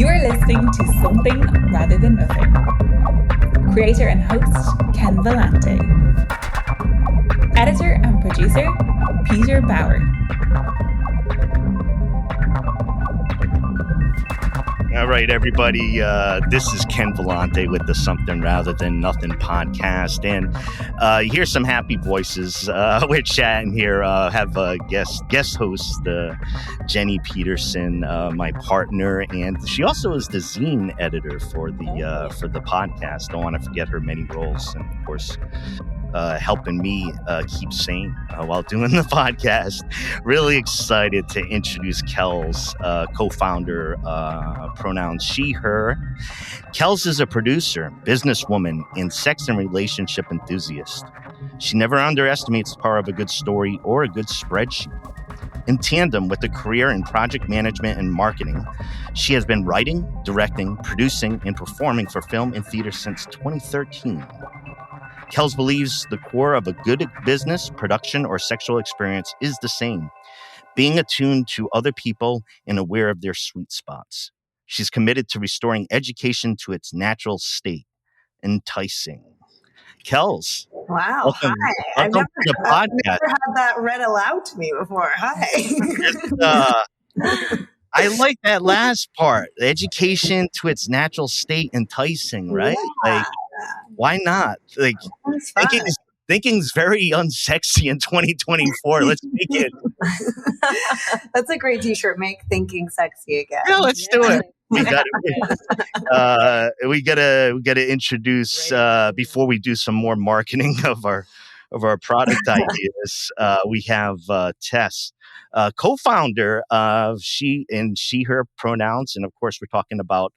You are listening to Something Rather Than Nothing. Creator and host, Ken Vellante. Editor and producer, Peter Bauer. All right, everybody. This is Ken Vellante with the Something Rather Than Nothing podcast. And you hear some happy voices. We're chatting here. Have a guest host, Jenny Peterson, my partner. And she also is the zine editor for the podcast. Don't want to forget her many roles. And, of course, helping me keep sane while doing the podcast. Really excited to introduce Kels, co-founder, pronouns she, her. Kels is a producer, businesswoman, and sex and relationship enthusiast. She never underestimates the power of a good story or a good spreadsheet. In tandem with a career in project management and marketing, she has been writing, directing, producing, and performing for film and theater since 2013. Kels believes the core of a good business, production, or sexual experience is the same: being attuned to other people and aware of their sweet spots. She's committed to restoring education to its natural state, enticing. Kels. Wow. Welcome, Hi. I've never had that read aloud to me before. Hi. I like that last part. Education to its natural state, enticing, right? Yeah. Like, why not? Like, thinking's very unsexy in 2024. Let's make it. That's a great t-shirt. Make thinking sexy again. Yeah, let's do it. We gotta introduce before we do some more marketing of our product ideas. We have Tess, co-founder of she, her pronouns, and of course we're talking about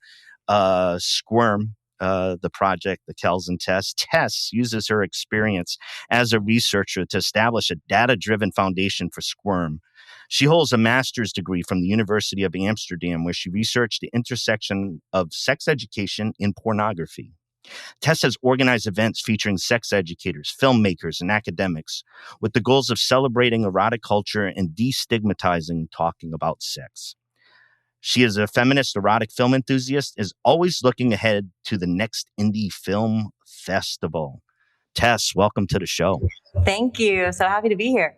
Squirm. The project, the Kels and Tess. Tess uses her experience as a researcher to establish a data-driven foundation for Squirm. She holds a master's degree from the University of Amsterdam, where she researched the intersection of sex education and pornography. Tess has organized events featuring sex educators, filmmakers, and academics with the goals of celebrating erotic culture and destigmatizing talking about sex. She is a feminist erotic film enthusiast, is always looking ahead to the next indie film festival. Tess, welcome to the show. Thank you. So happy to be here.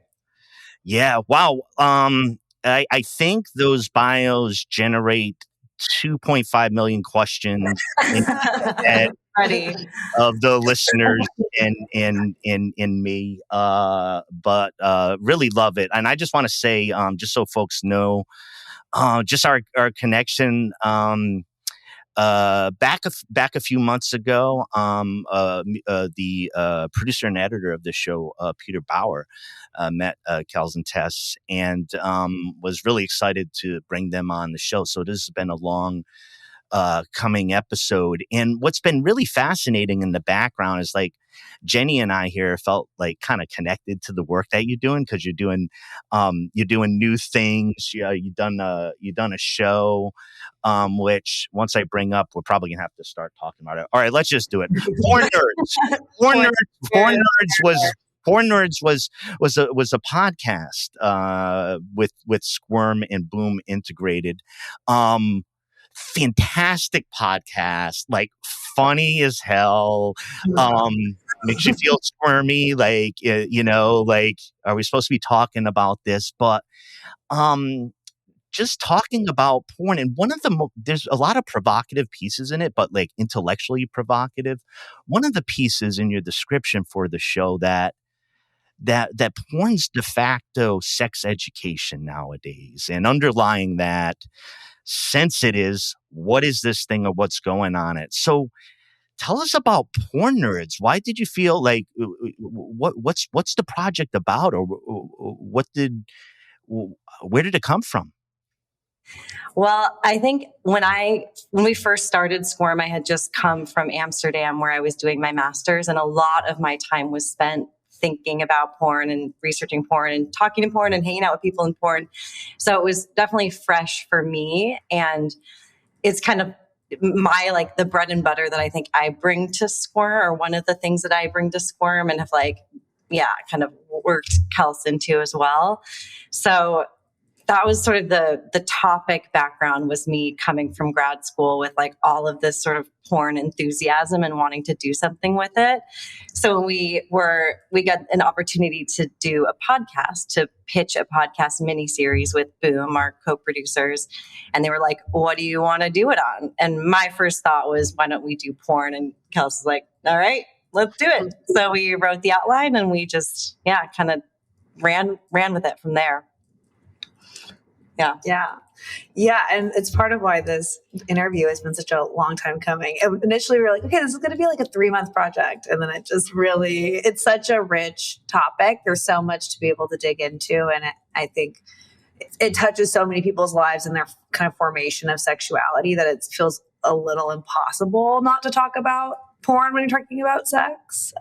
Yeah. Wow. I think those bios generate 2.5 million questions of the listeners and me. But really love it. And I just want to say, just so folks know, just our connection back a few months ago, the producer and editor of the show, Peter Bauer, met Kels and Tess and was really excited to bring them on the show. So this has been a long coming episode. And what's been really fascinating in the background is like Jenny and I here felt like kind of connected to the work that you're doing, because you're doing new things. You've done a show, which once I bring up, we're probably gonna have to start talking about it. All right, let's just do it. Porn Nerds was a podcast with Squirm and Boom integrated. Fantastic podcast, like funny as hell, makes you feel squirmy, like, like, are we supposed to be talking about this? But just talking about porn, and one of the there's a lot of provocative pieces in it, but like intellectually provocative. One of the pieces in your description for the show that porn's de facto sex education nowadays, and underlying that, since it is, what is this thing or what's going on it? So tell us about Porn Nerds. Why did you feel like, what's the project about, or where did it come from? Well, I think when we first started Squirm, I had just come from Amsterdam, where I was doing my master's, and a lot of my time was spent thinking about porn and researching porn and talking to porn and hanging out with people in porn. So it was definitely fresh for me. And it's kind of my, like, the bread and butter that I think I bring to Squirm, or one of the things that I bring to Squirm, and have kind of worked Kels into as well. So that was sort of the topic background, was me coming from grad school with like all of this sort of porn enthusiasm and wanting to do something with it. So we got an opportunity to do a podcast, to pitch a podcast miniseries with Boom, our co-producers. And they were like, what do you want to do it on? And my first thought was, why don't we do porn? And Kels was like, all right, let's do it. So we wrote the outline and we just, kind of ran with it from there. Yeah. And it's part of why this interview has been such a long time coming. Initially, we were like, okay, this is going to be like a 3-month project. And then it's such a rich topic. There's so much to be able to dig into. And I think it touches so many people's lives and their kind of formation of sexuality that it feels a little impossible not to talk about porn when you're talking about sex,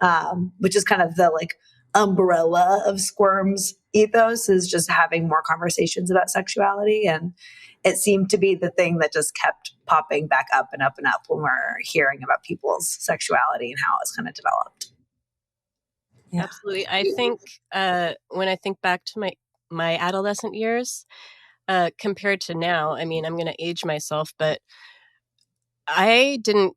which is kind of the like umbrella of Squirm's ethos, is just having more conversations about sexuality. And it seemed to be the thing that just kept popping back up and up and up when we're hearing about people's sexuality and how it's kind of developed. Yeah. Absolutely. I think when I think back to my adolescent years compared to now, I mean, I'm going to age myself, but I don't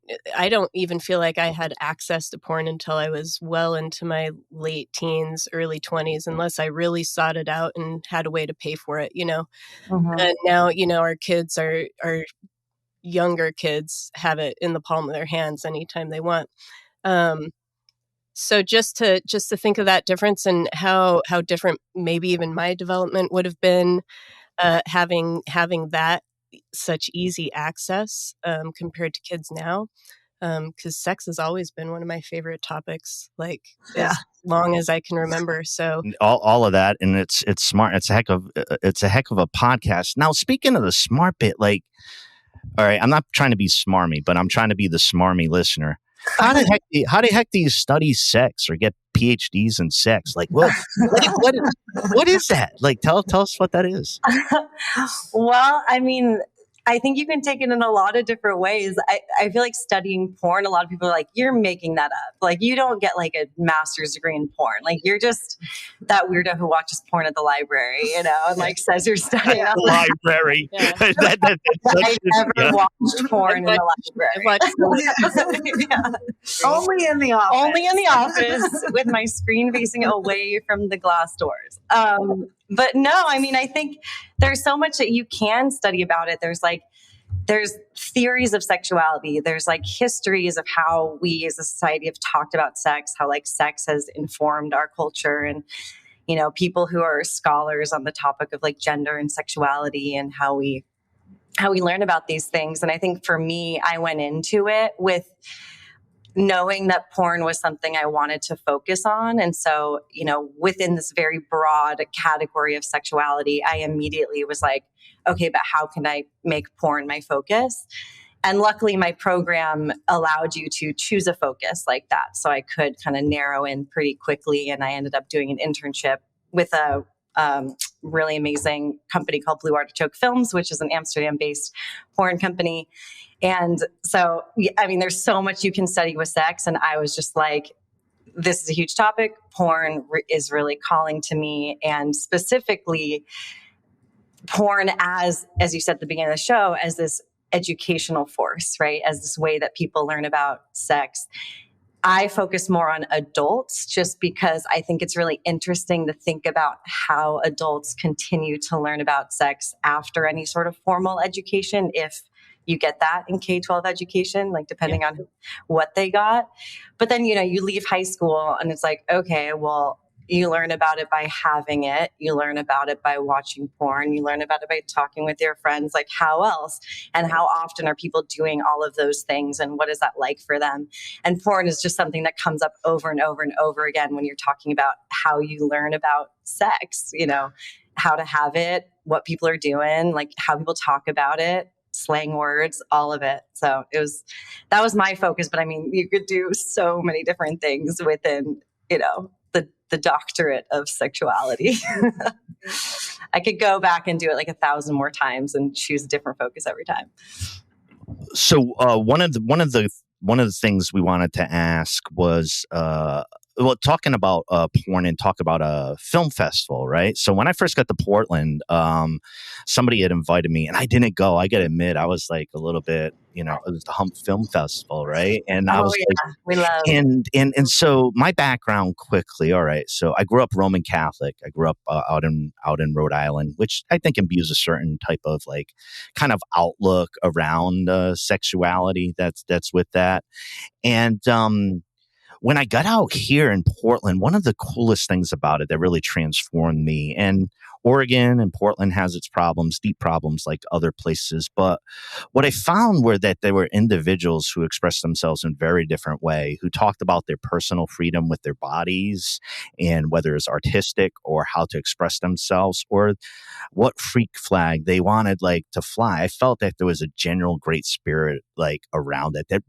even feel like I had access to porn until I was well into my late teens, early 20s, unless I really sought it out and had a way to pay for it, Mm-hmm. And now, our kids our younger kids have it in the palm of their hands anytime they want. So just to think of that difference and how different maybe even my development would have been, having that such easy access compared to kids now, because sex has always been one of my favorite topics, like as long as I can remember. So all of that, and it's smart. It's a heck of a podcast. Now, speaking of the smart bit, like, all right, I'm not trying to be smarmy, but I'm trying to be the smarmy listener. How the heck do you study sex or get PhDs in sex? Like, what is that? Like, tell us what that is. Well, I mean, I think you can take it in a lot of different ways. I feel like studying porn, a lot of people are like, you're making that up. Like, you don't get like a master's degree in porn. Like, you're just that weirdo who watches porn at the library, and like says you're studying. Library. Yeah. I've never watched porn in the library. Only in the office. Only in the office with my screen facing away from the glass doors. But no, I mean, I think there's so much that you can study about it. There's theories of sexuality. There's like histories of how we as a society have talked about sex, how like sex has informed our culture, and, people who are scholars on the topic of like gender and sexuality and how we learn about these things. And I think for me, I went into it with knowing that porn was something I wanted to focus on. And so, within this very broad category of sexuality, I immediately was like, okay, but how can I make porn my focus? And luckily, my program allowed you to choose a focus like that. So I could kind of narrow in pretty quickly. And I ended up doing an internship with a really amazing company called Blue Artichoke Films, which is an Amsterdam-based porn company. And so, I mean, there's so much you can study with sex. And I was just like, this is a huge topic. Porn is really calling to me. And specifically, porn as you said at the beginning of the show, as this educational force, right? As this way that people learn about sex. I focus more on adults just because I think it's really interesting to think about how adults continue to learn about sex after any sort of formal education, if you get that in K-12 education, like depending on what they got. But then, you leave high school and it's like, okay, well, you learn about it by having it. You learn about it by watching porn. You learn about it by talking with your friends. Like, how else? And how often are people doing all of those things? And what is that like for them? And porn is just something that comes up over and over and over again when you're talking about how you learn about sex, how to have it, what people are doing, like how people talk about it, slang words, all of it. So that was my focus. But I mean, you could do so many different things within, the doctorate of sexuality. I could go back and do it like 1,000 more times and choose a different focus every time. So one of the things we wanted to ask was well, talking about porn and talk about a film festival, right? So when I first got to Portland, somebody had invited me, and I didn't go. I got to admit, I was like a little bit, it was the Hump Film Festival, right? And I Oh was like, yeah, we love. and so my background quickly, all right. So I grew up Roman Catholic. I grew up out in Rhode Island, which I think imbues a certain type of like kind of outlook around sexuality that's with that. And when I got out here in Portland, one of the coolest things about it that really transformed me, and Oregon and Portland has its problems, deep problems like other places. But what I found were that there were individuals who expressed themselves in a very different way, who talked about their personal freedom with their bodies and whether it's artistic or how to express themselves or what freak flag they wanted like to fly. I felt that there was a general great spirit like around it, that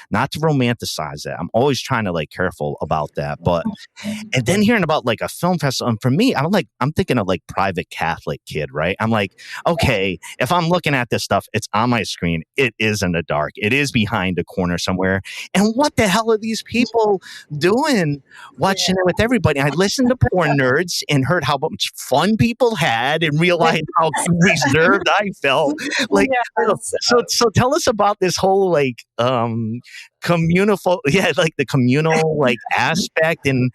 not to romanticize it. I'm always trying to like careful about that. But and then hearing about like a film festival, and for me, I'm thinking of like private Catholic kid, right? I'm like, okay, if I'm looking at this stuff, it's on my screen. It is in the dark. It is behind a corner somewhere. And what the hell are these people doing watching it with everybody? I listened to Porn Nerds and heard how much fun people had and realized how reserved I felt. Like, so tell us about this whole like the communal like aspect and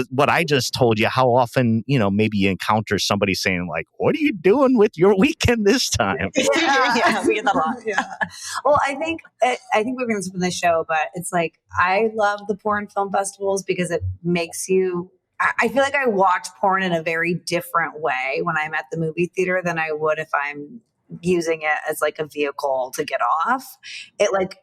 what I just told you, how often maybe you encounter somebody saying like, what are you doing with your weekend this time? Yeah, we get that a lot. Yeah. Well, I think we're going to spin the show, but it's like I love the porn film festivals because it makes you. I feel like I watch porn in a very different way when I'm at the movie theater than I would if I'm using it as like a vehicle to get off. It like,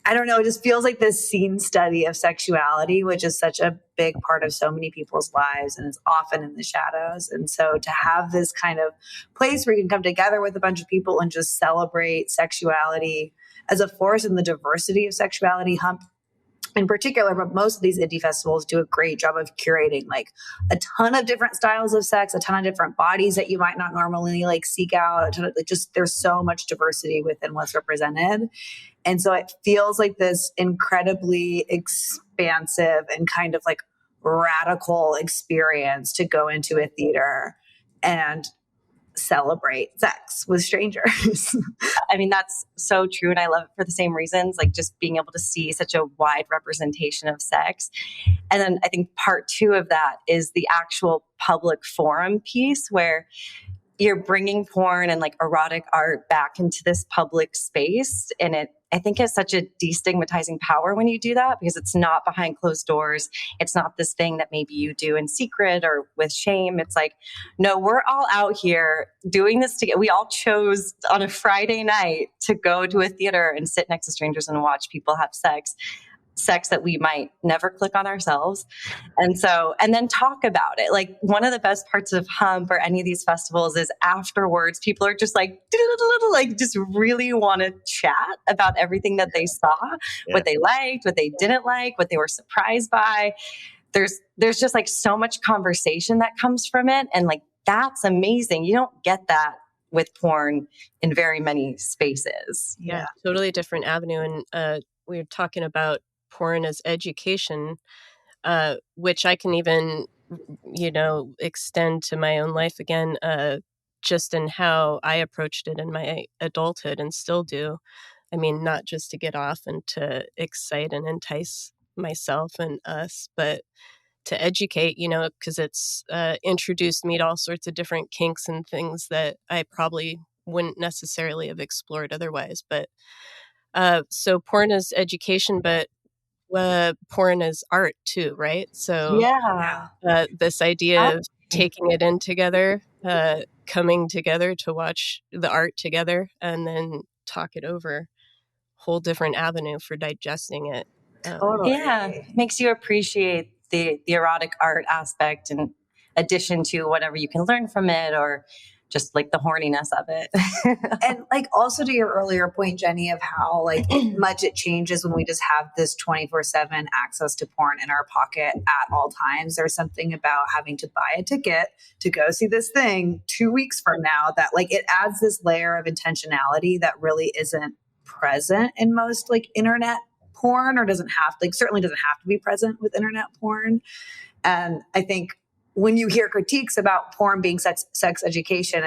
I don't know, it just feels like this scene study of sexuality, which is such a big part of so many people's lives and is often in the shadows. And so to have this kind of place where you can come together with a bunch of people and just celebrate sexuality as a force and the diversity of sexuality, Hump in particular, but most of these indie festivals do a great job of curating like a ton of different styles of sex, a ton of different bodies that you might not normally like seek out. There's so much diversity within what's represented. And so it feels like this incredibly expansive and kind of like radical experience to go into a theater and celebrate sex with strangers. I mean, that's so true. And I love it for the same reasons, like just being able to see such a wide representation of sex. And then I think part two of that is the actual public forum piece where you're bringing porn and like erotic art back into this public space. And I think has such a destigmatizing power when you do that because it's not behind closed doors. It's not this thing that maybe you do in secret or with shame. It's like, no, we're all out here doing this together. We all chose on a Friday night to go to a theater and sit next to strangers and watch people have sex that we might never click on ourselves. And then talk about it. Like one of the best parts of Hump or any of these festivals is afterwards, people are just like just really want to chat about everything that they saw, what they liked, what they didn't like, what they were surprised by. There's just like so much conversation that comes from it. And like, that's amazing. You don't get that with porn in very many spaces. Yeah, totally different avenue. And we were talking about porn as education, which I can even, extend to my own life again, just in how I approached it in my adulthood and still do. I mean, not just to get off and to excite and entice myself and us, but to educate, because it's introduced me to all sorts of different kinks and things that I probably wouldn't necessarily have explored otherwise. But so porn is education, but porn is art too, right? So this idea of taking it in together, coming together to watch the art together and then talk it over, whole different avenue for digesting it. Makes you appreciate the erotic art aspect in addition to whatever you can learn from it or just like the horniness of it. And like also to your earlier point, Jenny, of how like much it changes when we just have this 24/7 access to porn in our pocket at all times. There's something about having to buy a ticket to go see this thing 2 weeks from now that like it adds this layer of intentionality that really isn't present in most like internet porn, or doesn't have, like, certainly doesn't have to be present with internet porn. And I think when you hear critiques about porn being sex education,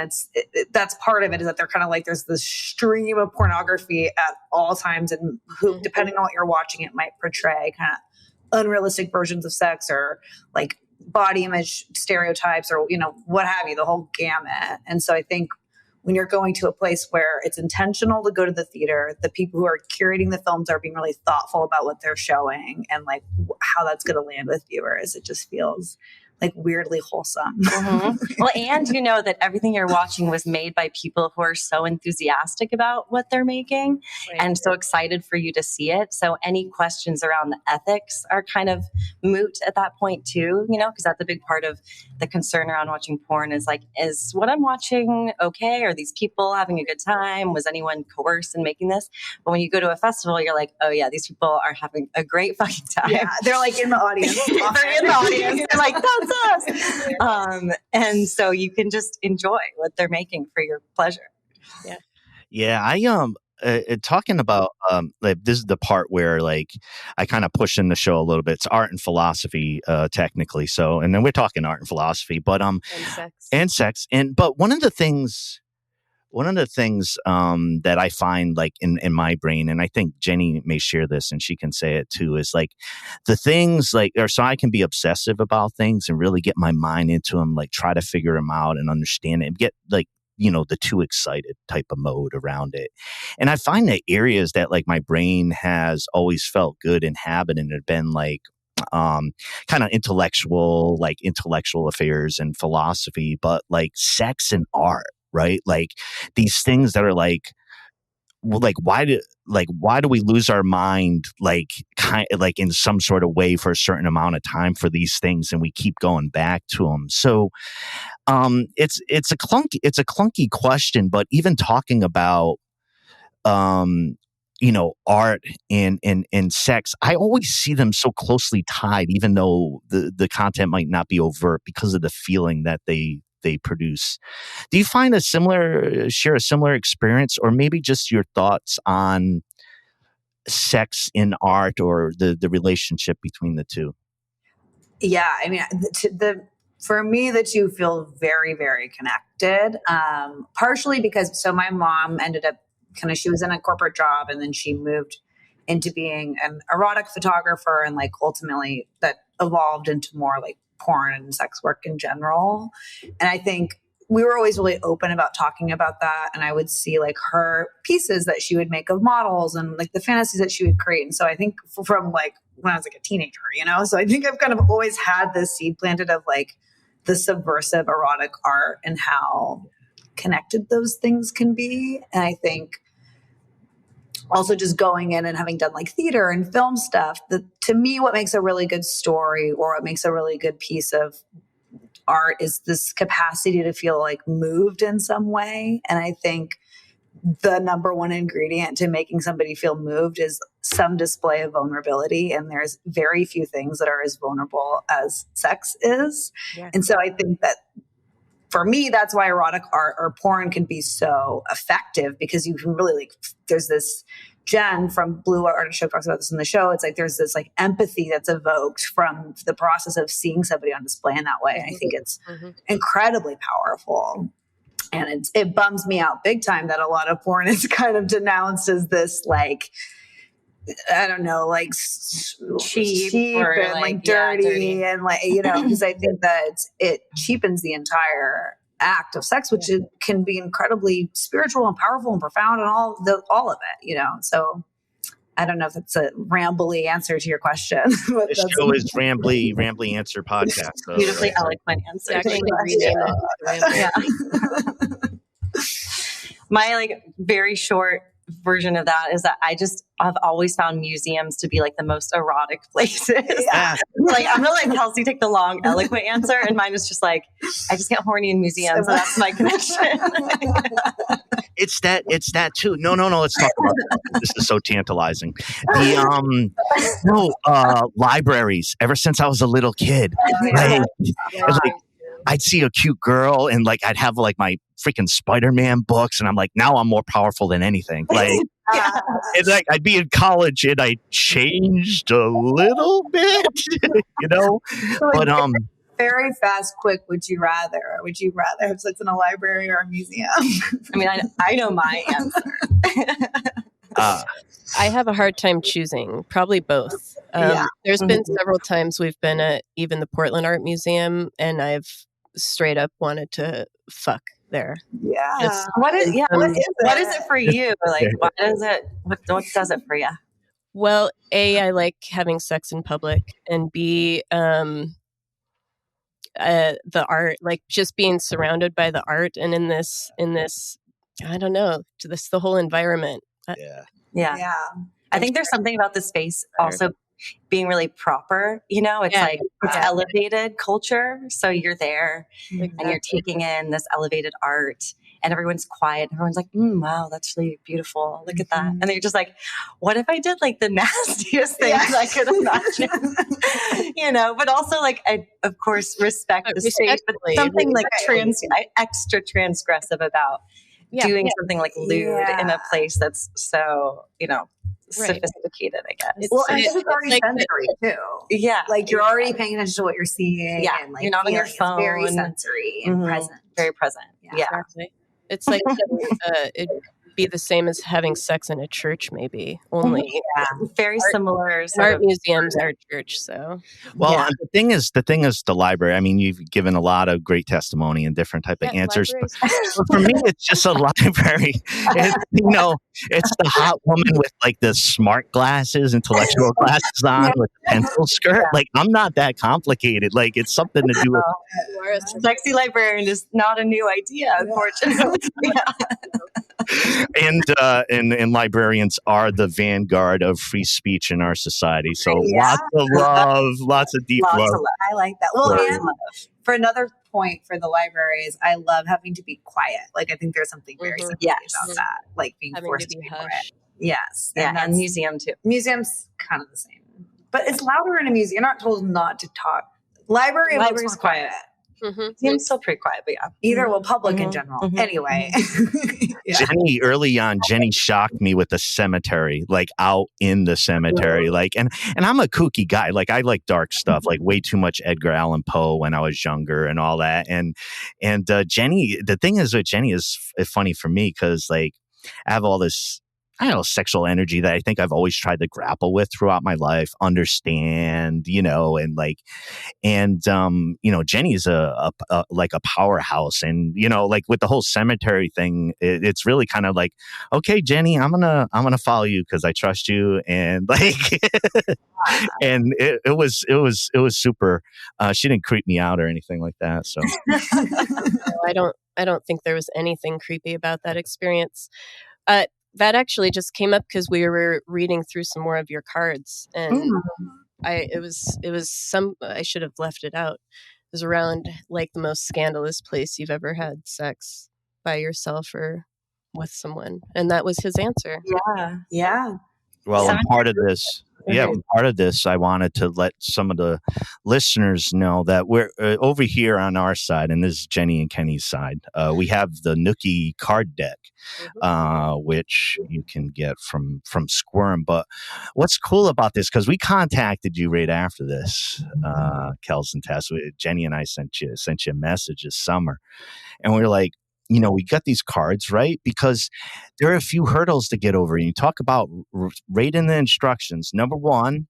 that's part of it, is that they're kind of like, there's this stream of pornography at all times, and who, depending on what you're watching, it might portray kind of unrealistic versions of sex, or like body image stereotypes, or, what have you, the whole gamut. And so I think when you're going to a place where it's intentional to go to the theater, the people who are curating the films are being really thoughtful about what they're showing and like how that's going to land with viewers, it just feels like weirdly wholesome. Well, and you know that everything you're watching was made by people who are so enthusiastic about what they're making and so excited for you to see it. So any questions around the ethics are kind of moot at that point too, because that's a big part of the concern around watching porn, is like, is what I'm watching okay? Are these people having a good time? Was anyone coerced in making this? But when you go to a festival, you're like, oh yeah, these people are having a great fucking time. Yeah, they're like in the audience. They're in the audience. They're like, that's us. And so you can just enjoy what they're making for your pleasure. Yeah, I talking about like, this is the part where like I kind of push in the show a little bit. It's art and philosophy, technically. So, and then we're talking art and philosophy, but and sex. But one of the things that I find like in my brain, and I think Jenny may share this and she can say it too, is like the things like, or so I can be obsessive about things and really get my mind into them, like try to figure them out and understand it, and get like, the too excited type of mode around it. And I find that areas that like my brain has always felt good inhabiting have been like kind of intellectual affairs and philosophy, but like sex and art. Right? Like these things that are like why do we lose our mind like in some sort of way for a certain amount of time for these things, and we keep going back to them. So it's a clunky question, but even talking about art and sex, I always see them so closely tied, even though the content might not be overt, because of the feeling that they produce. Do you find share a similar experience, or maybe just your thoughts on sex in art, or the relationship between the two? Yeah, I mean, for me, the two feel very, very connected. Partially because, so my mom ended up she was in a corporate job, and then she moved into being an erotic photographer, and like ultimately that evolved into more like porn and sex work in general. And I think we were always really open about talking about that. And I would see like her pieces that she would make of models and like the fantasies that she would create. And so I think from like when I was like a teenager, so I think I've kind of always had this seed planted of like the subversive erotic art and how connected those things can be. And I think also just going in and having done like theater and film stuff, to me, what makes a really good story, or what makes a really good piece of art, is this capacity to feel like moved in some way. And I think the number one ingredient to making somebody feel moved is some display of vulnerability. And there's very few things that are as vulnerable as sex is. Yeah. And so I think that for me, that's why erotic art or porn can be so effective, because you can really like, there's this, Jen from Blue Artichoke talks about this in the show. It's like, there's this like empathy that's evoked from the process of seeing somebody on display in that way. And I think it's incredibly powerful. And it bums me out big time that a lot of porn is kind of denounced as this like, I don't know, like cheap and like dirty and like, because I think that it cheapens the entire act of sex, which can be incredibly spiritual and powerful and profound and all of it, So I don't know if that's a rambly answer to your question. This show is rambly answer podcast. So, beautifully eloquent answer. My like very short version of that is that I've always found museums to be like the most erotic places. Yeah. Like I'm gonna let Kelsey take the long, eloquent answer, and mine is just like I just get horny in museums, so that's my connection. It's that too. No. Let's talk about that. This is so tantalizing. Libraries. Ever since I was a little kid, I'd see a cute girl and like I'd have like my freaking Spider-Man books, and I'm like, now I'm more powerful than anything. Like And like I'd be in college and I changed a little bit, but very fast, quick. Would you rather have sex in a library or a museum? I mean, I know my answer. I have a hard time choosing. Probably both. There's been several times we've been at even the Portland Art Museum, and I've straight up wanted to fuck there. Yeah. What is it for you? Like, what does it for you? Well, A, I like having sex in public, and B, the art, like just being surrounded by the art, and in this, I don't know, the whole environment. Yeah. I think there's something about the space also being really proper, it's like it's elevated culture. So you're there and you're taking in this elevated art and everyone's quiet. Everyone's like, wow, that's really beautiful. Look at that. And then you're just like, what if I did like the nastiest things I could imagine? But also like, I of course respect the space, but something like extra transgressive about doing something like lewd in a place that's so, sophisticated, I guess. Well, and it's already sensory too. Yeah. Like you're already paying attention to what you're seeing. Yeah. And like you're not on your phone. It's very sensory and present. Very present. Yeah. Exactly. It's like it'd be the same as having sex in a church, maybe. Only very similar. Art museums are church, so. Well, the thing is, the library. I mean, you've given a lot of great testimony and different type of answers. But for me, it's just a library. It's the hot woman with like the smart glasses, intellectual glasses on with a pencil skirt. Like, I'm not that complicated. Like, it's something to do with. Sexy librarian is not a new idea, unfortunately. And librarians are the vanguard of free speech in our society. So lots of love, lots of deep love. I like that. Well, and for another point for the library is I love having to be quiet. Like I think there's something very about that, like being forced to be quiet. Yes, and museum too. Museum's kind of the same, but it's louder in a museum. You're not told not to talk. Library's quiet. Seems still pretty quiet, but either public in general. Anyway, Jenny shocked me with the cemetery, like out in the cemetery, like and I'm a kooky guy, like I like dark stuff, like way too much Edgar Allan Poe when I was younger and all that, and Jenny, the thing is with Jenny is funny for me because like I have all this. I don't know, sexual energy that I think I've always tried to grapple with throughout my life, understand, Jenny is a like a powerhouse, and like with the whole cemetery thing, it's really kind of like, okay, Jenny, I'm gonna follow you because I trust you, and like, and it was super. She didn't creep me out or anything like that, so. I don't think there was anything creepy about that experience. That actually just came up because we were reading through some more of your cards, and I should have left it out. It was around like the most scandalous place you've ever had sex by yourself or with someone, and that was his answer. Yeah. Well, I'm part of this. Part of this, I wanted to let some of the listeners know that we're over here on our side, and this is Jenny and Kenny's side. We have the Nookie card deck, which you can get from Squirm. But what's cool about this, because we contacted you right after this, Kels and Tess. Jenny and I sent you a message this summer, and we were like, we got these cards, right? Because there are a few hurdles to get over. You talk about right in the instructions. Number one,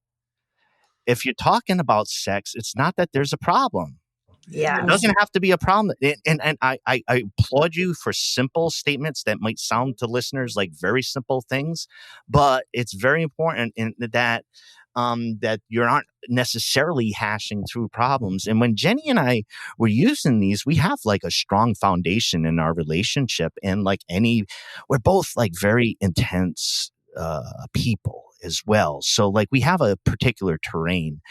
if you're talking about sex, it's not that there's a problem. Yeah. It doesn't have to be a problem. And I applaud you for simple statements that might sound to listeners like very simple things, but it's very important in that that you aren't necessarily hashing through problems. And when Jenny and I were using these, we have like a strong foundation in our relationship, and like we're both like very intense people as well. So like we have a particular terrain,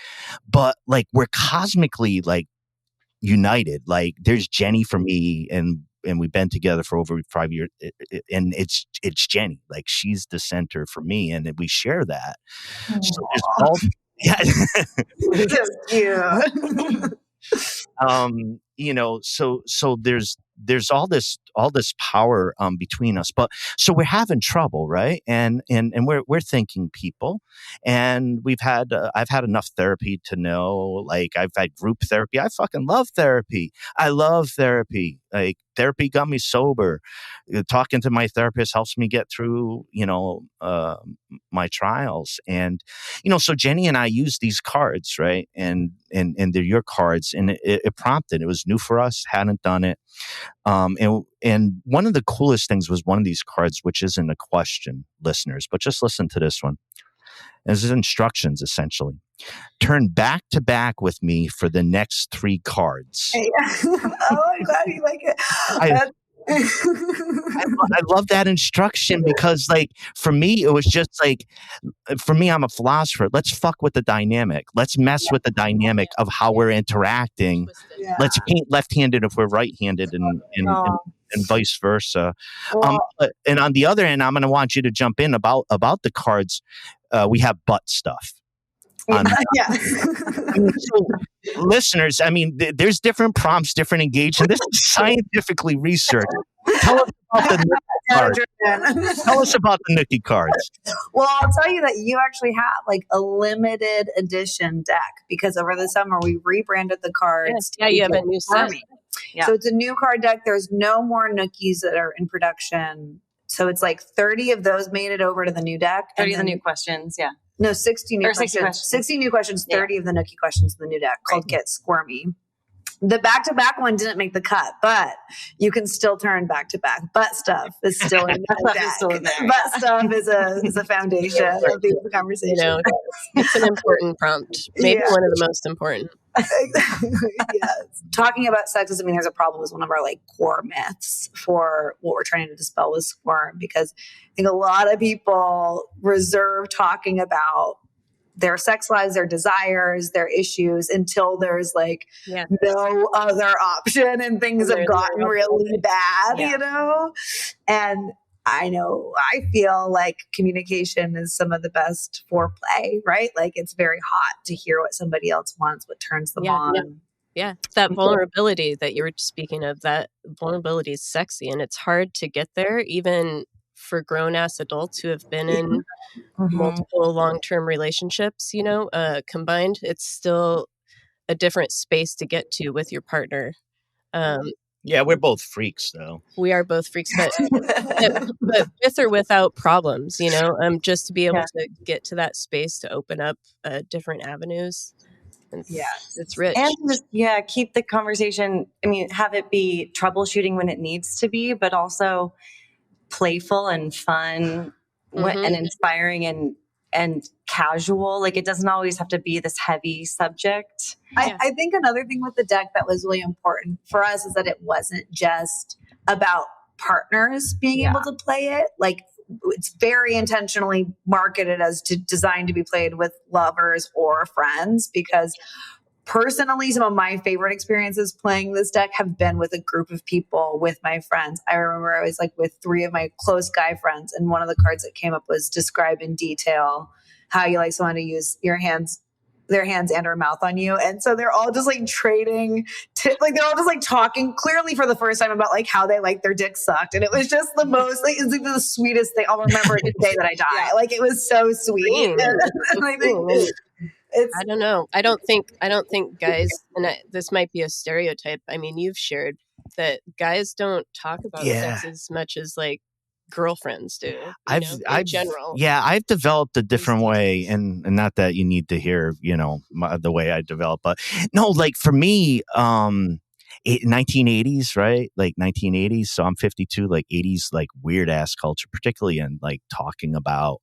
but like we're cosmically like united. Like there's Jenny for me, and we've been together for over 5 years, and it's Jenny. Like she's the center for me, and we share that. So there's all, so there's there's all this power between us. But so we're having trouble, right? And we're thinking people, and I've had enough therapy to know, like, I've had group therapy. I fucking love therapy. I love therapy. Like, therapy got me sober. Talking to my therapist helps me get through, my trials. And, so Jenny and I use these cards, right? And they're your cards, and it prompted. It was new for us, hadn't done it. And one of the coolest things was one of these cards, which isn't a question, listeners, but just listen to this one. This is instructions, essentially. Turn back to back with me for the next 3 cards. Oh, I'm glad you like it. I love that instruction because, like, for me, it was just like, for me, I'm a philosopher. Let's fuck with the dynamic. Let's mess with the dynamic of how we're interacting. Yeah. Let's paint left-handed if we're right-handed, and vice versa. And on the other end, I'm going to want you to jump in about the cards. We have butt stuff. So, listeners, I mean, there's different prompts, different engagement. This is scientifically researched. Tell us about the Nookie cards. Tell us about the Nookie cards. Well, I'll tell you that you actually have like a limited edition deck, because over the summer we rebranded the cards. Yeah, you have a new set. Yeah. So it's a new card deck. There's no more Nookies that are in production. So it's like 30 of those made it over to the new deck. 30 of the new questions, yeah. No, 60 new questions. 60 new questions, 30 of the Nookie questions in the new deck called Get Squirmy. The back-to-back one didn't make the cut, but you can still turn back-to-back. Butt stuff is still in the deck. Butt stuff is a foundation of the conversation. It's an important prompt. Maybe one of the most important. Yes. Talking about sex doesn't mean there's a problem is one of our like core myths for what we're trying to dispel with Squirm, because I think a lot of people reserve talking about their sex lives, their desires, their issues until there's like no other option and things have gotten really bad, And I feel like communication is some of the best foreplay, right? Like it's very hot to hear what somebody else wants, what turns them on. Yeah. That vulnerability that you were speaking of, that vulnerability is sexy, and it's hard to get there even for grown-ass adults who have been in multiple long-term relationships, combined. It's still a different space to get to with your partner. Yeah, we're both freaks, though. We are both freaks, but with or without problems, just to be able to get to that space to open up different avenues. It's rich. And just, keep the conversation, have it be troubleshooting when it needs to be, but also playful and fun and inspiring and casual. Like it doesn't always have to be this heavy subject. I think another thing with the deck that was really important for us is that it wasn't just about partners being able to play it. Like it's very intentionally marketed as designed to be played with lovers or friends, because personally, some of my favorite experiences playing this deck have been with a group of people, with my friends. I remember I was like with 3 of my close guy friends, and one of the cards that came up was describe in detail how you like someone to use their hands and or mouth on you. And so they're all just like trading, they're all just like talking clearly for the first time about like how they like their dick sucked. And it was just the most, like, it's like the sweetest thing. I'll remember it the day that I die. Like it was so sweet. I don't know. I don't think guys, and this might be a stereotype. I mean, you've shared that guys don't talk about sex as much as like girlfriends do. In general. Yeah, I've developed a different way, and not that you need to hear, the way I develop, but no, like for me, 1980s, right? Like 1980s. So I'm 52. Like 80s, like weird ass culture, particularly in like talking about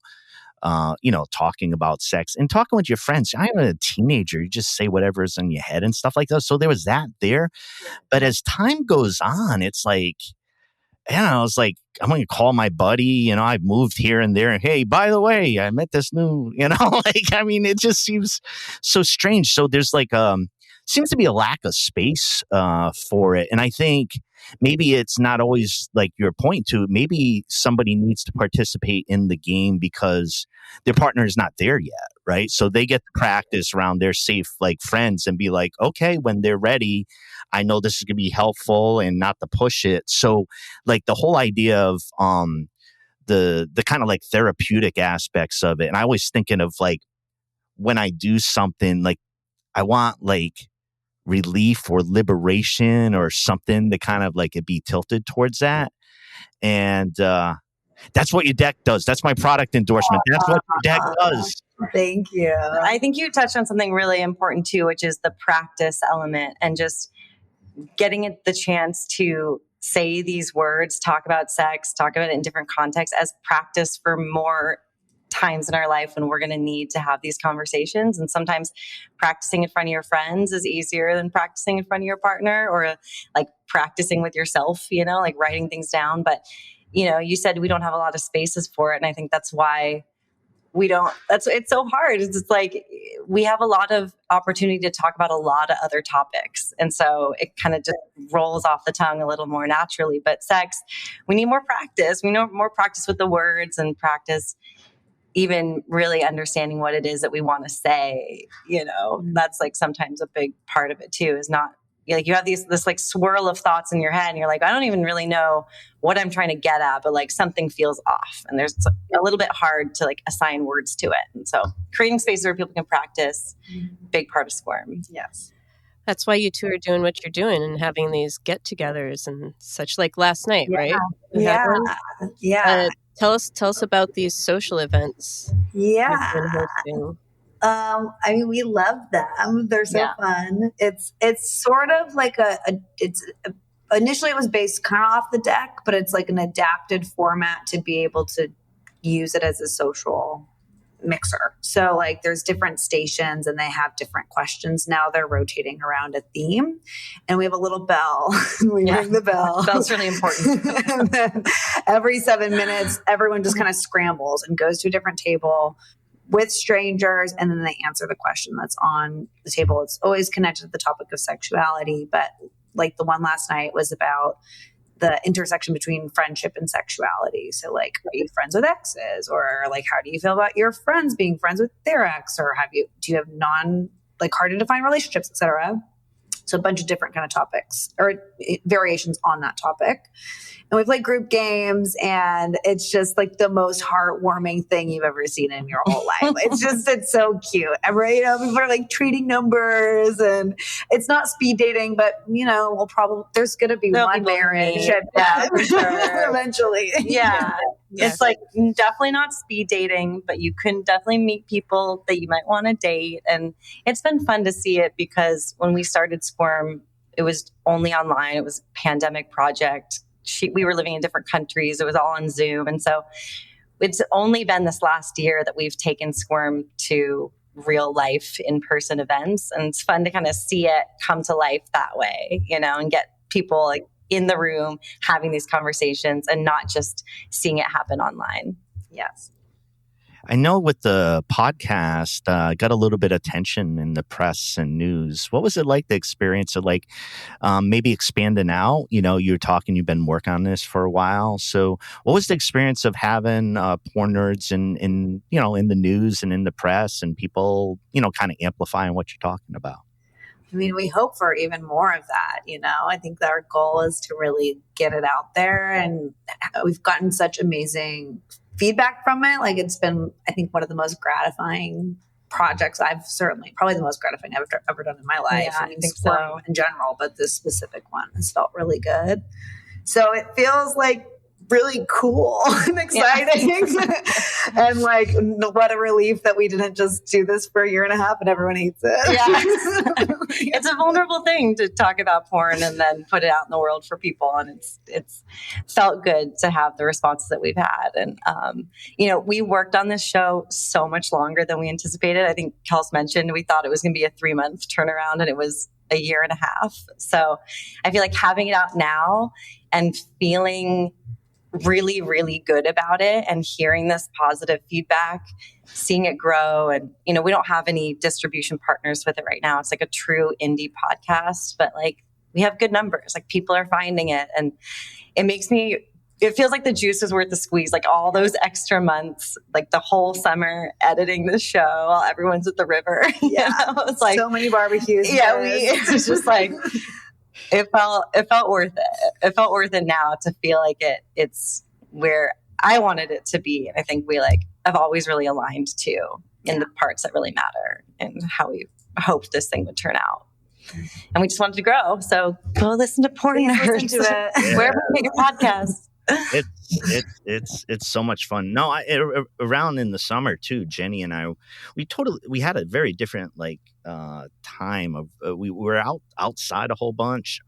sex and talking with your friends. I'm a teenager. You just say whatever's in your head and stuff like that. So there was that there. But as time goes on, it's like, it's like, I'm going to call my buddy, I've moved here and there. And hey, by the way, I met this new, it just seems so strange. So there's like, seems to be a lack of space for it. And I think maybe it's not always like your point to, maybe somebody needs to participate in the game because their partner is not there yet, right? So they get to practice around their safe like friends and be like, okay, when they're ready, I know this is going to be helpful and not to push it. So like the whole idea of the kind of like therapeutic aspects of it. And I always thinking of like when I do something like I want like relief or liberation or something to kind of like it be tilted towards that. And that's what your deck does. That's my product endorsement. That's what your deck does. Thank you. I think you touched on something really important too, which is the practice element and just getting it the chance to say these words, talk about sex, talk about it in different contexts as practice for more times in our life when we're going to need to have these conversations. And sometimes practicing in front of your friends is easier than practicing in front of your partner, or like practicing with yourself, you know, like writing things down. But, you know, you said we don't have a lot of spaces for it. And I think that's why it's so hard. It's just like we have a lot of opportunity to talk about a lot of other topics. And so it kind of just rolls off the tongue a little more naturally. But sex, we need more practice. We need more practice with the words and practice even really understanding what it is that we want to say. You know, that's like sometimes a big part of it too, is not like you have this like swirl of thoughts in your head and you're like, I don't even really know what I'm trying to get at, but like something feels off and there's a little bit hard to like assign words to it. And so creating spaces where people can practice, big part of Squirm. Yes. That's why you two are doing what you're doing and having these get-togethers and such, like last night, right? Yeah. Tell us about these social events. Yeah. You've been hosting. I mean, we love them. They're so fun. It's sort of like initially it was based kind of off the deck, but it's like an adapted format to be able to use it as a social mixer. So like there's different stations and they have different questions. Now they're rotating around a theme and we have a little bell. We ring the bell. Bell's really important. And then every 7 minutes, everyone just kind of scrambles and goes to a different table with strangers, and then they answer the question that's on the table. It's always connected to the topic of sexuality, but like the one last night was about the intersection between friendship and sexuality. So like, are you friends with exes? Or like, how do you feel about your friends being friends with their ex? Or do you have hard to define relationships, etc.? So a bunch of different kind of topics or variations on that topic. And we play group games and it's just like the most heartwarming thing you've ever seen in your whole life. It's so cute. People are like trading numbers and it's not speed dating, but there's going to be one marriage eventually. Yeah. It's like definitely not speed dating, but you can definitely meet people that you might want to date. And it's been fun to see it because when we started Squirm, it was only online. It was a pandemic project. We were living in different countries. It was all on Zoom. And so it's only been this last year that we've taken Squirm to real life in-person events. And it's fun to kind of see it come to life that way, and get people like in the room having these conversations and not just seeing it happen online. Yes. I know with the podcast, got a little bit of attention in the press and news. What was it like, the experience of like maybe expanding out? You're talking, you've been working on this for a while. So what was the experience of having porn nerds in the news and in the press and people, kind of amplifying what you're talking about? I mean, we hope for even more of that, I think that our goal is to really get it out there, and we've gotten such amazing feedback from it. Like it's been, I think, one of the most gratifying projects probably the most gratifying I've ever done in my life. Yeah, I think so. In general, but this specific one has felt really good. So it feels like really cool and exciting. And like, what a relief that we didn't just do this for a year and a half and everyone hates it. Yeah. It's a vulnerable thing to talk about porn and then put it out in the world for people. And it's felt good to have the responses that we've had. And, we worked on this show so much longer than we anticipated. I think Kels mentioned we thought it was going to be a 3-month turnaround and it was a year and a half. So I feel like having it out now and feeling really, really good about it and hearing this positive feedback, seeing it grow. And, we don't have any distribution partners with it right now. It's like a true indie podcast, but like we have good numbers. Like people are finding it, and it feels like the juice is worth the squeeze. Like all those extra months, like the whole summer editing the show while everyone's at the river. Yeah, it's like so many barbecues. Yeah, it's just like it felt worth it. It felt worth it now to feel like it's where I wanted it to be, and I think we have always really aligned too in the parts that really matter and how we hoped this thing would turn out. And we just wanted to grow. So go listen to Porn Nerds. Listen to it. Wherever you get your podcasts. It's so much fun. No, around in the summer too, Jenny and I, we had a very different time of we were outside a whole bunch,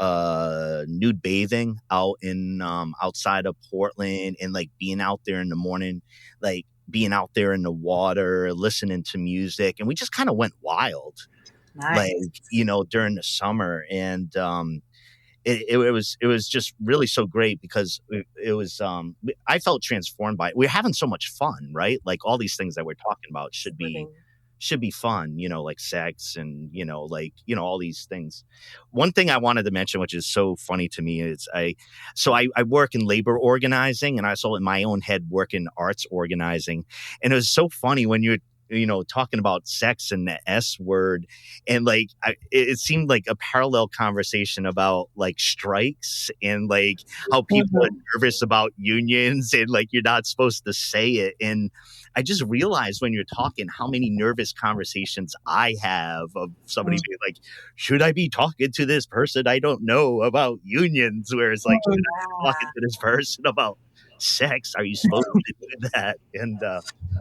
nude bathing out in outside of Portland, and being out there in the morning, being out there in the water, listening to music, and we just kind of went wild. Nice. During the summer, and it was just really so great because it was I felt transformed by it. We're having so much fun, right? Like all these things that we're talking about should be fun, like sex and all these things. One thing I wanted to mention, which is so funny to me, is I work in labor organizing, and I also in my own head work in arts organizing, and it was so funny when you're talking about sex and the S word, and it seemed like a parallel conversation about strikes and how people are nervous about unions and you're not supposed to say it. And I just realized when you're talking how many nervous conversations I have of somebody being like, should I be talking to this person I don't know about unions? Whereas should I be talking to this person about sex? Are you supposed to do that? And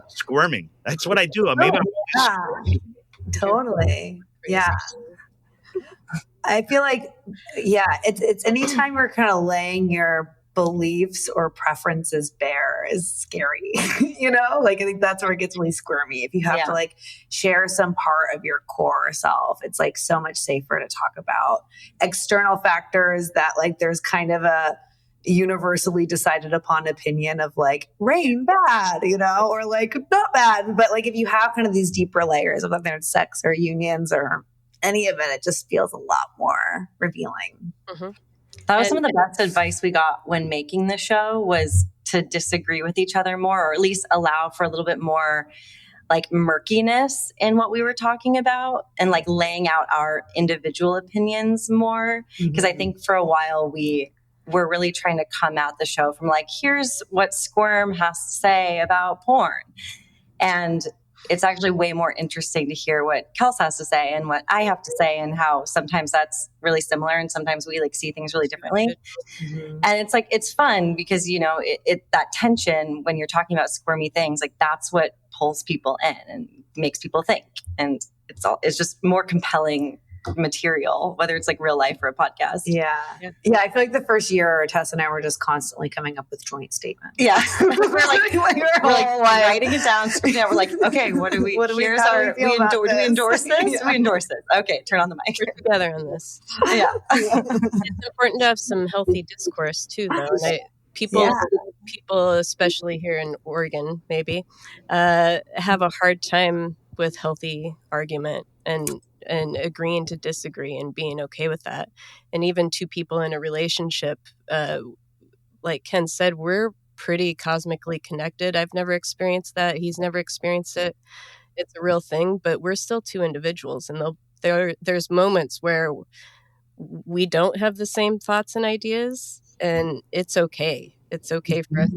squirming. That's what I do. Totally. Yeah. I feel like, it's anytime you're kind of laying your beliefs or preferences bare is scary. I think that's where it gets really squirmy. If you have to share some part of your core self, it's so much safer to talk about external factors that there's kind of a universally decided upon opinion of rain bad, or not bad. But if you have kind of these deeper layers of whether it's sex or unions or any of it just feels a lot more revealing. Mm-hmm. That was some of the best advice we got when making the show, was to disagree with each other more, or at least allow for a little bit more murkiness in what we were talking about, and laying out our individual opinions more. Because I think for a while we're really trying to come at the show from here's what Squirm has to say about porn. And it's actually way more interesting to hear what Kels has to say and what I have to say, and how sometimes that's really similar and sometimes we see things really differently. Mm-hmm. And it's fun because, that tension when you're talking about squirmy things, that's what pulls people in and makes people think. And it's just more compelling material, whether it's real life or a podcast. Yeah. I feel like the first year Tess and I were just constantly coming up with joint statements. Yeah. we're writing it down. We're like, okay, do we endorse this? Yeah. We endorse this. Okay, turn on the mic. We're together on this. Yeah. It's important to have some healthy discourse too, though. And people, especially here in Oregon, maybe, have a hard time with healthy argument and agreeing to disagree and being okay with that. And even two people in a relationship, like Ken said, we're pretty cosmically connected. I've never experienced that. He's never experienced it. It's a real thing, but we're still two individuals. And there's moments where we don't have the same thoughts and ideas, and it's okay. It's okay for us,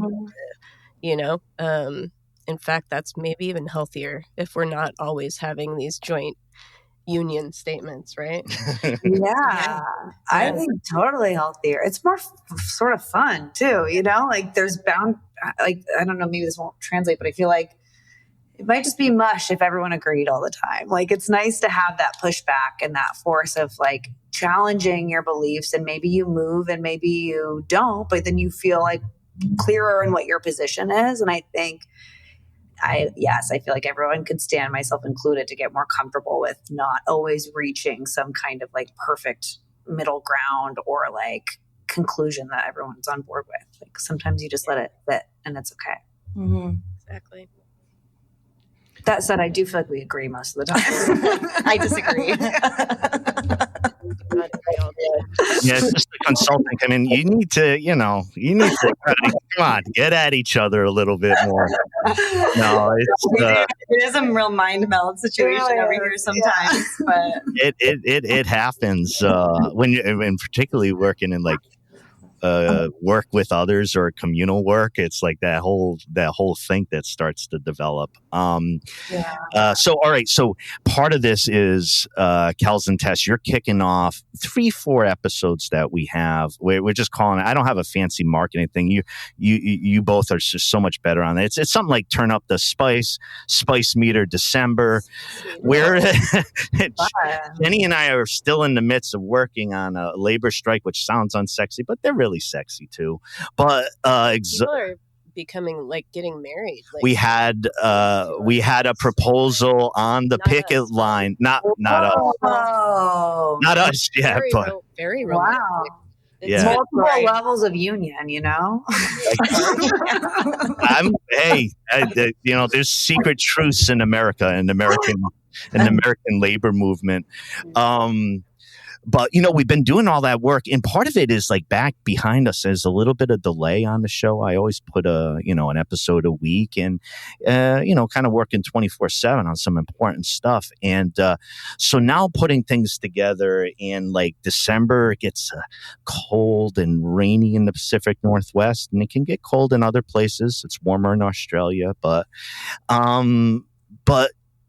in fact, that's maybe even healthier if we're not always having these joint union statements, right? Yeah. I think totally healthier. It's more sort of fun too, there's I don't know, maybe this won't translate, but I feel like it might just be mush if everyone agreed all the time. It's nice to have that pushback and that force of challenging your beliefs, and maybe you move and maybe you don't, but then you feel clearer in what your position is. And I think I feel like everyone could stand, myself included, to get more comfortable with not always reaching some kind of perfect middle ground or conclusion that everyone's on board with. Sometimes you just let it sit and it's okay. Mm-hmm. Exactly. That said, I do feel like we agree most of the time. I disagree. Yeah, it's just a consultant. I mean, you need to come on, get at each other a little bit more. No, it is a real mind meld situation over here sometimes, but it happens when particularly working in like work with others or communal work. It's like that whole thing that starts to develop. So all right, so part of this is Kels and Tess, you're kicking off 3-4 episodes that we have. We're just calling it, I don't have a fancy marketing thing. You both are just so much better on it. It's something like turn up the spice meter December. Where Jenny and I are still in the midst of working on a labor strike, which sounds unsexy, but they're really sexy too. But people are becoming like getting married. Like, we had a proposal on the picket line. Not us yet, but very romantic. Wow. Yeah. Multiple levels of union, you know. There's secret truths in America and American labor movement. But, we've been doing all that work, and part of it is like back behind us. There's a little bit of delay on the show. I always put an episode a week and, kind of working 24/7 on some important stuff. And so now putting things together in like December, it gets cold and rainy in the Pacific Northwest, and it can get cold in other places. It's warmer in Australia, but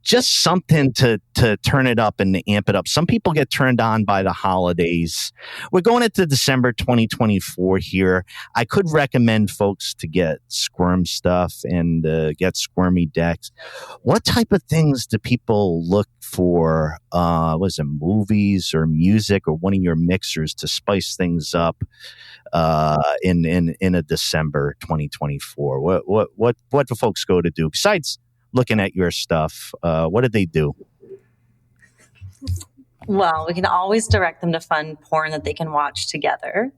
just something to turn it up and to amp it up. Some people get turned on by the holidays. We're going into December 2024 here. I could recommend folks to get Squirm stuff and get Squirmy decks. What type of things do people look for? Movies or music or one of your mixers to spice things up in a December 2024? What do folks go to do besides looking at your stuff? What did they do? Well, we can always direct them to fun porn that they can watch together.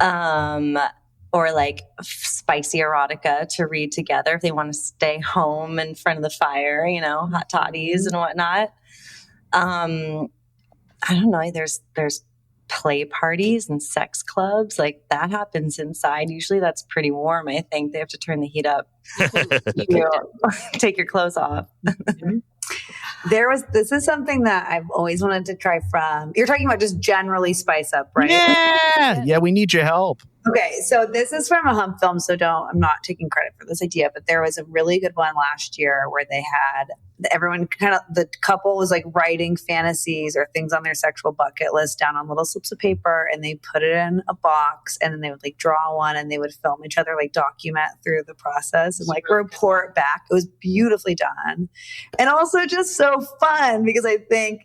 Or like spicy erotica to read together if they want to stay home in front of the fire, hot toddies and whatnot. I don't know. There's play parties and sex clubs, like that happens inside. Usually that's pretty warm. I think they have to turn the heat up. Take your clothes off. This is something that I've always wanted to try from, you're talking about just generally spice up, right? Yeah, we need your help. Okay, so this is from a Hump film, so I'm not taking credit for this idea, but there was a really good one last year where they had the couple was like writing fantasies or things on their sexual bucket list down on little slips of paper, and they put it in a box, and then they would like draw one, and they would film each other, like document through the process and like report back. It was beautifully done. And also just so fun because I think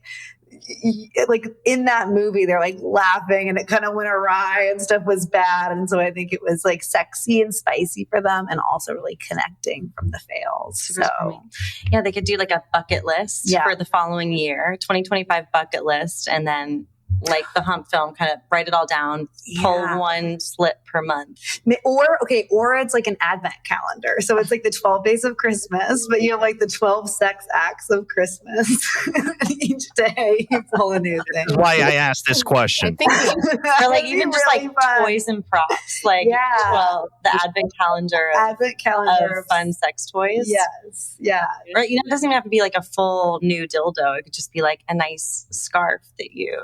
like in that movie they're like laughing and it kind of went awry and stuff was bad, and so I think it was like sexy and spicy for them and also really connecting from the fails. So yeah, they could do like a bucket list for the following year, 2025 bucket list, and then like the Hump film, kind of write it all down, pull one slip per month. Or it's like an advent calendar. So it's like the 12 days of Christmas, but you have like the 12 sex acts of Christmas. Each day you pull a new thing. That's why I asked this question. Or like even just really like fun toys and props. Like, the advent calendar of fun sex toys. Yes. Yeah. Or, it doesn't even have to be like a full new dildo. It could just be like a nice scarf that you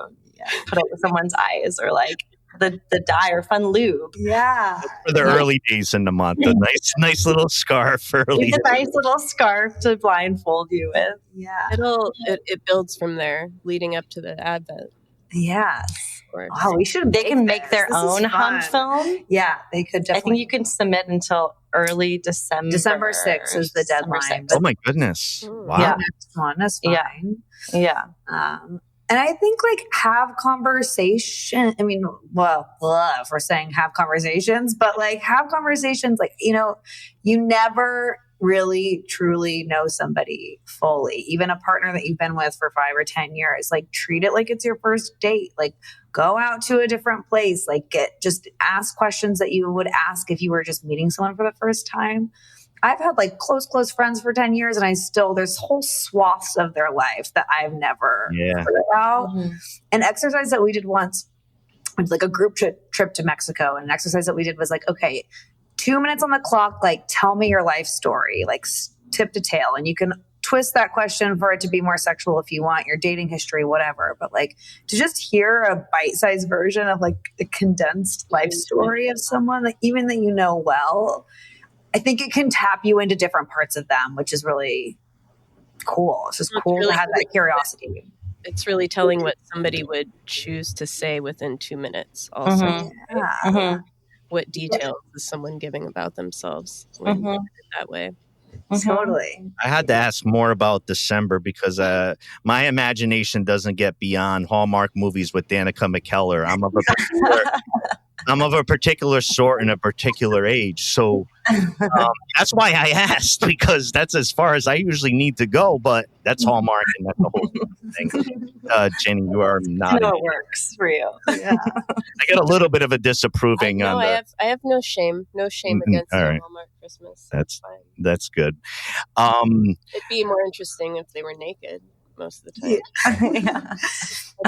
put over someone's eyes, or like the dye or fun lube. Yeah. For the early days in the month, a nice little scarf early. It's a nice little scarf to blindfold you with. Yeah. It builds from there, leading up to the Advent. Yes. Wow, they can make their own Hump film. Yeah, they could definitely. I think you can submit until early December. December 6th is the deadline. Oh my goodness. Wow. Yeah. Next one, that's fine. Yeah. And I think like have conversation. I mean, if we're saying have conversations, but like have conversations, like, you never really truly know somebody fully. Even a partner that you've been with for 5 or 10 years, like treat it like it's your first date. Like go out to a different place, like just ask questions that you would ask if you were just meeting someone for the first time. I've had like close friends for 10 years, and there's whole swaths of their life that I've never heard about. Mm-hmm. An exercise that we did once, it was like a group trip to Mexico. And an exercise that we did was like, okay, 2 minutes on the clock, like tell me your life story, like tip to tail. And you can twist that question for it to be more sexual if you want, your dating history, whatever. But like to just hear a bite-sized version of like a condensed life story of someone that even that you know well, I think it can tap you into different parts of them, which is really cool. It's just cool to have that curiosity. It's really telling what somebody would choose to say within 2 minutes also. Mm-hmm. Yeah. Mm-hmm. What details is someone giving about themselves when you put it that way? Totally. I had to ask more about December because my imagination doesn't get beyond Hallmark movies with Danica McKellar. I'm of a particular sort and a particular age. So that's why I asked, because that's as far as I usually need to go. But that's Hallmark, and that's the whole thing. Jenny, you are not. No, it works for you. Yeah. I get a little bit of a disapproving on the. I have no shame against all right. Hallmark Christmas. That's fine. That's good. It'd be more interesting if they were naked most of the time. Yeah.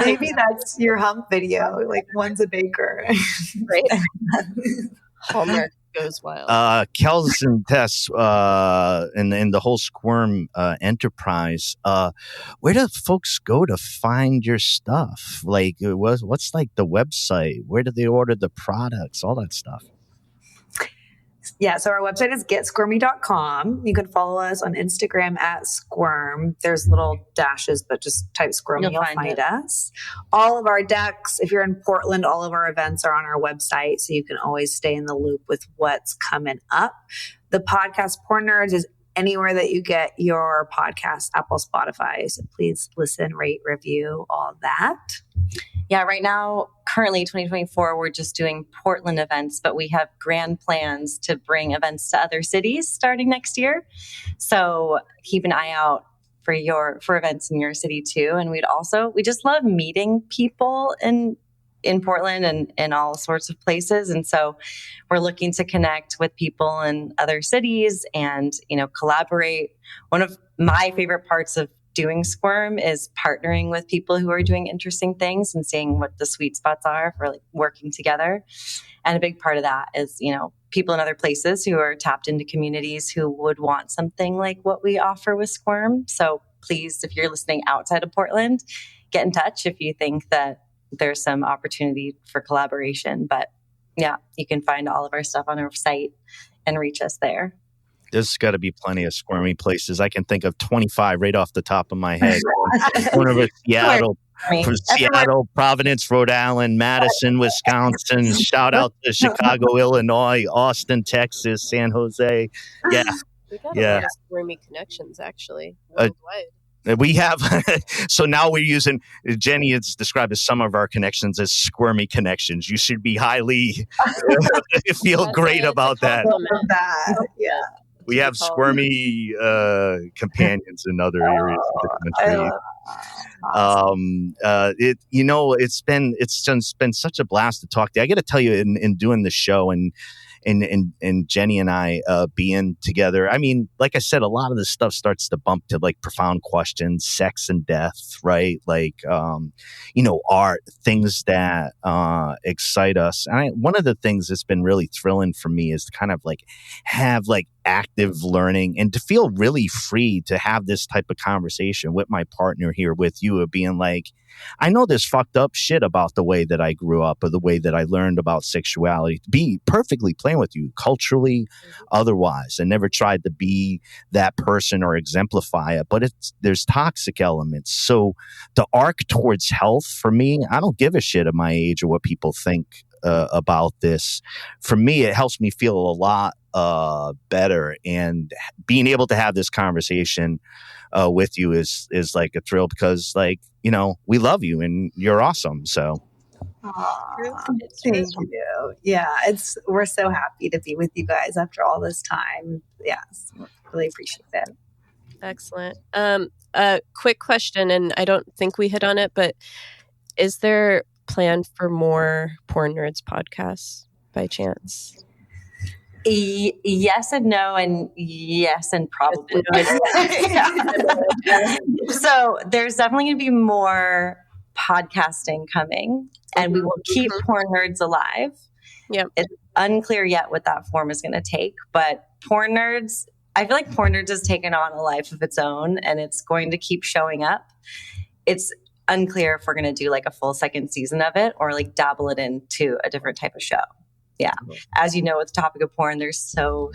Maybe that's your hump video. Like one's a baker. Right? Hallmark goes wild. Kels and Tess, and the whole Squirm enterprise. Where do folks go to find your stuff? Like, what's like the website? Where do they order the products? All that stuff. Yeah, so our website is getsquirmy.com. You can follow us on Instagram at Squirm. There's little dashes, but just type Squirm, you'll find us. All of our decks, if you're in Portland, all of our events are on our website, so you can always stay in the loop with what's coming up. The podcast Porn Nerds is anywhere that you get your podcast, Apple, Spotify. So please listen, rate, review, all that. Yeah, right now, currently 2024, we're just doing Portland events, but we have grand plans to bring events to other cities starting next year. So keep an eye out for events in your city too. And we just love meeting people in Portland and in all sorts of places. And so we're looking to connect with people in other cities and, collaborate. One of my favorite parts of doing Squirm is partnering with people who are doing interesting things and seeing what the sweet spots are for like working together. And a big part of that is, people in other places who are tapped into communities who would want something like what we offer with Squirm. So please, if you're listening outside of Portland, get in touch if you think that there's some opportunity for collaboration. But yeah, you can find all of our stuff on our site and reach us there. There's got to be plenty of squirmy places. I can think of 25 right off the top of my head. One of it, Seattle, Providence, Rhode Island, Madison, Wisconsin. Shout out to Chicago, Illinois, Austin, Texas, San Jose. Yeah. We got a lot of squirmy connections, actually, worldwide. We have, so now we're using, Jenny has described as some of our connections as squirmy connections. You should be highly, feel great about that. Yeah. We have squirmy companions in other areas of the country. It's been such a blast to talk to you. I got to tell you, in doing the show and Jenny and I being together, I mean, like I said, a lot of this stuff starts to bump to like profound questions, sex and death, right? Like, art, things that excite us. And one of the things that's been really thrilling for me is to kind of like have like active learning and to feel really free to have this type of conversation with my partner here, with you, of being like, I know there's fucked up shit about the way that I grew up or the way that I learned about sexuality, to be perfectly plain with you, culturally, otherwise. I never tried to be that person or exemplify it, but there's toxic elements. So the arc towards health for me, I don't give a shit at my age or what people think about this. For me, it helps me feel a lot better, and being able to have this conversation with you is like a thrill, because like, we love you and you're awesome. So thank you. Yeah, we're so happy to be with you guys after all this time. Yes, really appreciate it. Excellent. A quick question, and I don't think we hit on it, but is there plan for more Porn Nerds podcasts by chance? Yes and no, and yes and probably. So there's definitely going to be more podcasting coming, and we will keep Porn Nerds alive. Yep. It's unclear yet what that form is going to take, but Porn Nerds, I feel like Porn Nerds has taken on a life of its own, and it's going to keep showing up. It's unclear if we're going to do like a full second season of it or like dabble it into a different type of show. Yeah. As you know, with the topic of porn, there's so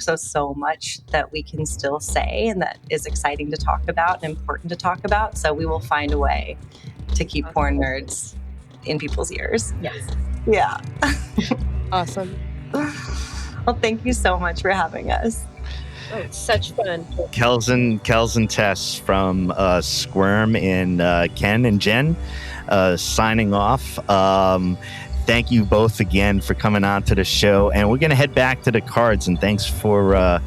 much that we can still say and that is exciting to talk about and important to talk about. So we will find a way to keep Porn Nerds in people's ears. Yes. Yeah. Awesome. Well, thank you so much for having us. Oh, it's such fun. Kels and Tess from Squirm and Ken and Jen signing off. Thank you both again for coming on to the show, and we're going to head back to the cards. And thanks for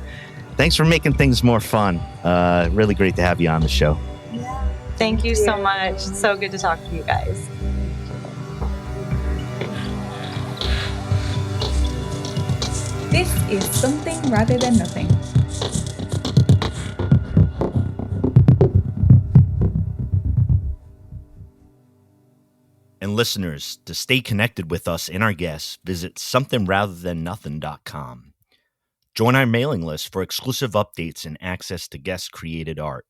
making things more fun. Really great to have you on the show. Thank you so much. It's so good to talk to you guys. This is Something Rather Than Nothing. And listeners, to stay connected with us and our guests, visit somethingratherthannothing.com. Join our mailing list for exclusive updates and access to guest-created art.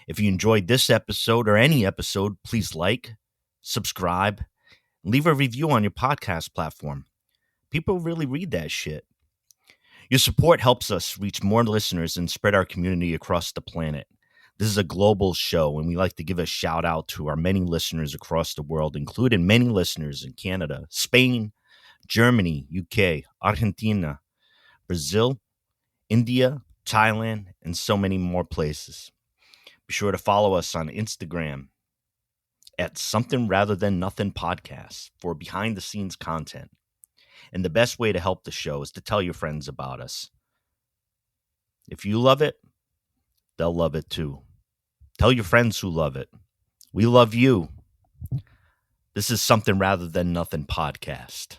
If you enjoyed this episode or any episode, please like, subscribe, leave a review on your podcast platform. People really read that shit. Your support helps us reach more listeners and spread our community across the planet. This is a global show, and we like to give a shout out to our many listeners across the world, including many listeners in Canada, Spain, Germany, UK, Argentina, Brazil, India, Thailand, and so many more places. Be sure to follow us on Instagram at Something Rather Than Nothing Podcast for behind the scenes content. And the best way to help the show is to tell your friends about us. If you love it, they'll love it too. Tell your friends who love it. We love you. This is Something Rather Than Nothing Podcast.